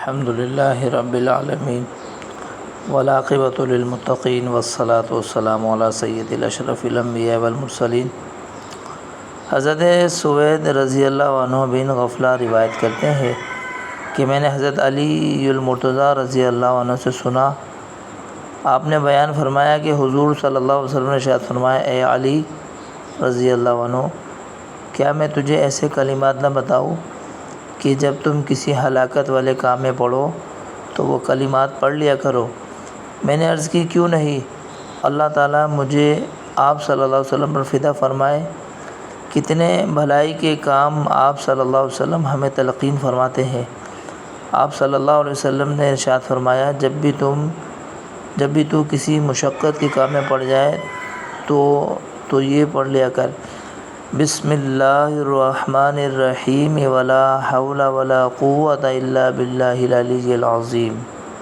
الحمد للہ رب العالمین والعاقبۃ للمتقین والصلاة والسلام علی سید الاشرف الانبیاء والمرسلین۔ حضرت سوید رضی اللہ عنہ بن غفلہ روایت کرتے ہیں کہ میں نے حضرت علی المرتضیٰ رضی اللہ عنہ سے سنا، آپ نے بیان فرمایا کہ حضور صلی اللہ علیہ وسلم نے ارشاد فرمایا، اے علی رضی اللہ عنہ، کیا میں تجھے ایسے کلمات نہ بتاؤں کہ جب تم کسی ہلاکت والے کام میں پڑو تو وہ کلمات پڑھ لیا کرو۔ میں نے عرض کی، کیوں نہیں؟ اللہ تعالیٰ مجھے آپ صلی اللہ علیہ وسلم پر فدا فرمائے، کتنے بھلائی کے کام آپ صلی اللہ علیہ وسلم ہمیں تلقین فرماتے ہیں۔ آپ صلی اللہ علیہ وسلم نے ارشاد فرمایا، جب بھی تو کسی مشقت کے کام میں پڑ جائے تو یہ پڑھ لیا کر، بسم اللہ الرحمن الرحیم ولا حول ولا قوة الا باللہ العلی العظیم۔